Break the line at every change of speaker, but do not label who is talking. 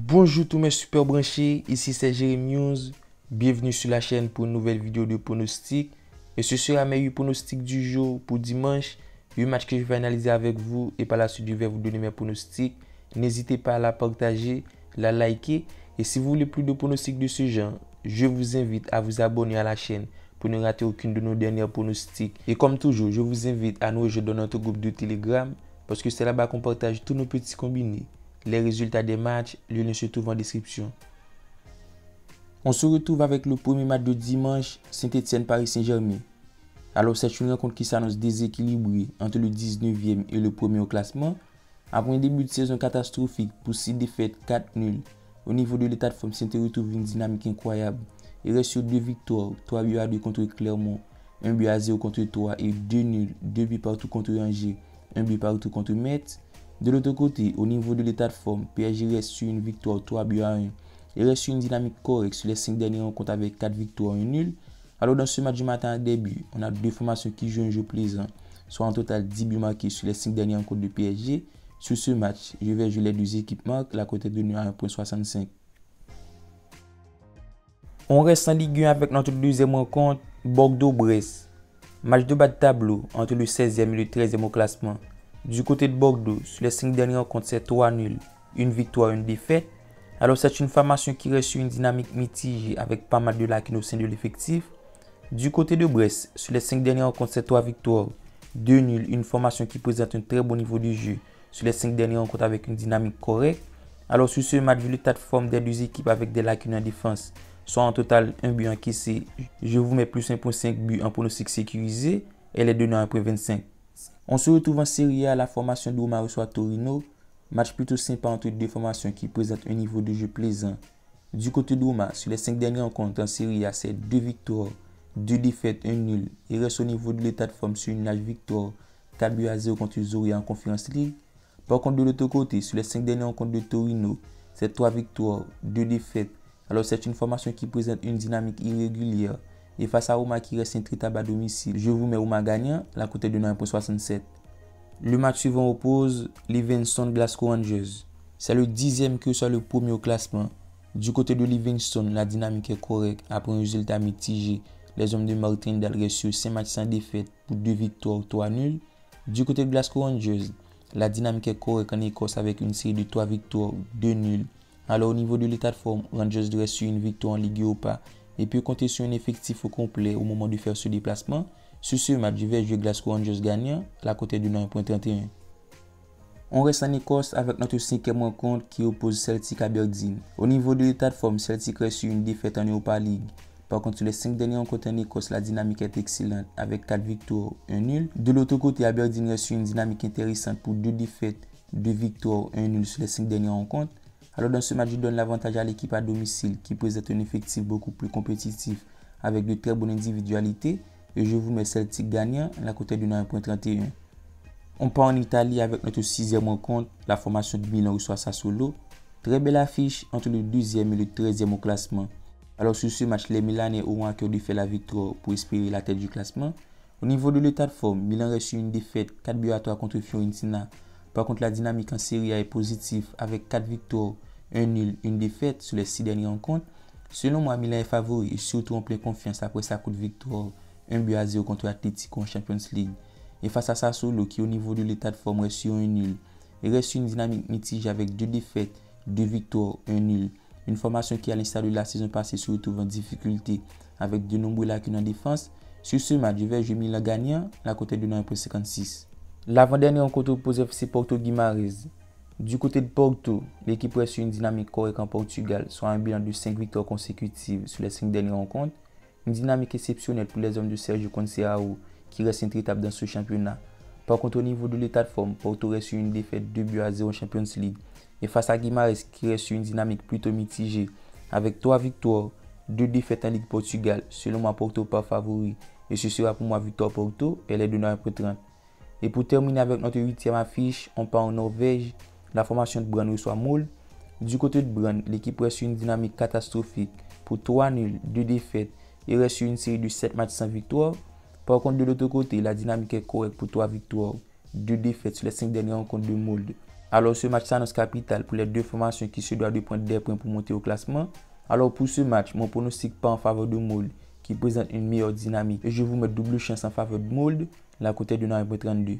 Bonjour tous mes super branchés, ici c'est Jérémy News. Bienvenue sur la chaîne pour une nouvelle vidéo de pronostic. Et ce sera mes pronostics du jour pour dimanche. Le match que je vais analyser avec vous et par la suite je vais vous donner mes pronostics. N'hésitez pas à la partager, la liker. Et si vous voulez plus de pronostics de ce genre, je vous invite à vous abonner à la chaîne pour ne rater aucune de nos dernières pronostics. Et comme toujours, je vous invite à nous rejoindre dans notre groupe de Telegram parce que c'est là-bas qu'on partage tous nos petits combinés. Les résultats des matchs, le lien se trouve en description. On se retrouve avec le premier match de dimanche, Saint-Étienne-Paris Saint-Germain. Alors c'est une rencontre qui s'annonce déséquilibrée entre le 19e et le premier au classement. Après un début de saison catastrophique pour 6 défaites, 4 nuls, au niveau de l'état de forme, Saint-Étienne retrouve une dynamique incroyable. Il reste sur 2 victoires, 3 buts à 2 contre Clermont, 1 but à 0 contre Troyes et 2 nuls, 2 buts partout contre Angers, 1 but partout contre Metz. De l'autre côté, au niveau de l'état de forme, PSG reste sur une victoire 3 buts à 1. Il reste sur une dynamique correcte sur les 5 dernières rencontres avec 4 victoires et 1 nul. Alors dans ce match du matin à début, on a deux formations qui jouent un jeu plaisant, soit en total 10 buts marqués sur les 5 dernières rencontres de PSG. Sur ce match, je vais jouer les deux équipes marques, la cote est donnée à 1,65. On reste en Ligue 1 avec notre deuxième rencontre, Bordeaux-Brest. Match de bas de tableau entre le 16e et le 13e au classement. Du côté de Bordeaux, sur les 5 dernières rencontres, c'est 3 nuls, une victoire, une défaite. Alors c'est une formation qui reste sur une dynamique mitigée avec pas mal de lacunes au sein de l'effectif. Du côté de Brest, sur les 5 dernières rencontres, c'est 3 victoires, 2 nuls, une formation qui présente un très bon niveau de jeu sur les 5 dernières rencontres avec une dynamique correcte. Alors sur ce match, vu l'état de forme des deux équipes avec des lacunes en défense, soit en total un but encaissé, je vous mets plus 1,5 buts en pronostic sécurisé et les données à 1,25. On se retrouve en Série A, la formation de Roma reçoit Torino. Match plutôt sympa entre deux formations qui présentent un niveau de jeu plaisant. Du côté de Roma, sur les 5 dernières rencontres en Série A, c'est 2 victoires, 2 défaites, 1 nul. Il reste au niveau de l'état de forme sur une large victoire, 4 buts à 0 contre Zoria en Conference League. Par contre, de l'autre côté, sur les 5 dernières rencontres de Torino, c'est 3 victoires, 2 défaites. Alors c'est une formation qui présente une dynamique irrégulière. Et face à Roma qui reste intraitable à domicile, je vous mets Roma gagnant, la cote est de 1,67. Le match suivant oppose Livingston Glasgow Rangers. C'est le 10e que soit le premier au classement. Du côté de Livingston, la dynamique est correcte. Après un résultat mitigé, les hommes de Martin Dal restent sur 5 matchs sans défaite pour 2 victoires, 3 nuls. Du côté de Glasgow Rangers, la dynamique est correcte en Écosse avec une série de 3 victoires, 2 nuls. Alors au niveau de l'état de forme, Rangers reste sur une victoire en Ligue Europa et peut compter sur un effectif au complet au moment de faire ce déplacement. Sur ce match, je vais jouer Glasgow Rangers gagnant, la cote est de 1,31. On reste en Écosse avec notre 5e rencontre qui oppose Celtic à Aberdeen. Au niveau de l'état de forme, Celtic reste sur une défaite en Europa League. Par contre, sur les 5 dernières rencontres en Écosse, la dynamique est excellente avec 4 victoires, 1 nul. De l'autre côté, Aberdeen reste sur une dynamique intéressante pour 2 défaites, 2 victoires, 1 nul sur les 5 dernières rencontres. Alors dans ce match, je donne l'avantage à l'équipe à domicile qui présente un effectif beaucoup plus compétitif avec de très bonnes individualités. Et je vous mets Celtic gagnant, la cote est de 1,31. On part en Italie avec notre 6e rencontre, la formation de Milan reçoit Sassuolo. Très belle affiche entre le 12e et le 13e au classement. Alors sur ce match, les Milanais auront à cœur de faire la victoire pour espérer la tête du classement. Au niveau de l'état de forme, Milan reste sur une défaite 4 buts à 3 contre Fiorentina. Par contre, la dynamique en Serie A est positive avec 4 victoires, 1 nul, une défaite sur les 6 dernières rencontres. Selon moi, Milan est favori et surtout en pleine confiance après sa courte victoire, 1 but à 0 contre Atletico en Champions League. Et face à Sassuolo qui au niveau de l'état de forme reste sur un nul. Il reste sur une dynamique mitigée avec 2 défaites, 2 victoires, 1 nul. Une formation qui à l'instar de la saison passée se retrouve en difficulté avec de nombreux lacunes en défense. Sur ce match, je vais jouer Milan gagnant, la cote est de 1,56. L'avant-dernière rencontre oppose FC Porto Guimarães. Du côté de Porto, l'équipe reste sur une dynamique correcte en Portugal, soit un bilan de 5 victoires consécutives sur les 5 dernières rencontres. Une dynamique exceptionnelle pour les hommes de Sergio Conceição qui reste intraitable dans ce championnat. Par contre, au niveau de l'état de forme, Porto reste sur une défaite 2 buts à 0 en Champions League. Et face à Guimarães qui reste sur une dynamique plutôt mitigée avec 3 victoires, 2 défaites en Ligue Portugal, selon moi Porto pas favori. Et ce sera pour moi victoire Porto, elle est de 1,30. Et pour terminer avec notre 8e affiche, on part en Norvège. La formation de Brann reçoit Molde. Du côté de Brann, l'équipe reste sur une dynamique catastrophique pour 3 nuls, 2 défaites. Il reste sur une série de 7 matchs sans victoire. Par contre, de l'autre côté, la dynamique est correcte pour 3 victoires, 2 défaites sur les 5 dernières rencontres de Molde. Alors ce match s'annonce capital pour les deux formations qui se doivent de prendre des points pour monter au classement. Alors pour ce match, mon pronostic pas en faveur de Molde qui présente une meilleure dynamique et je vous mets double chance en faveur de Molde, la côté de 9.32.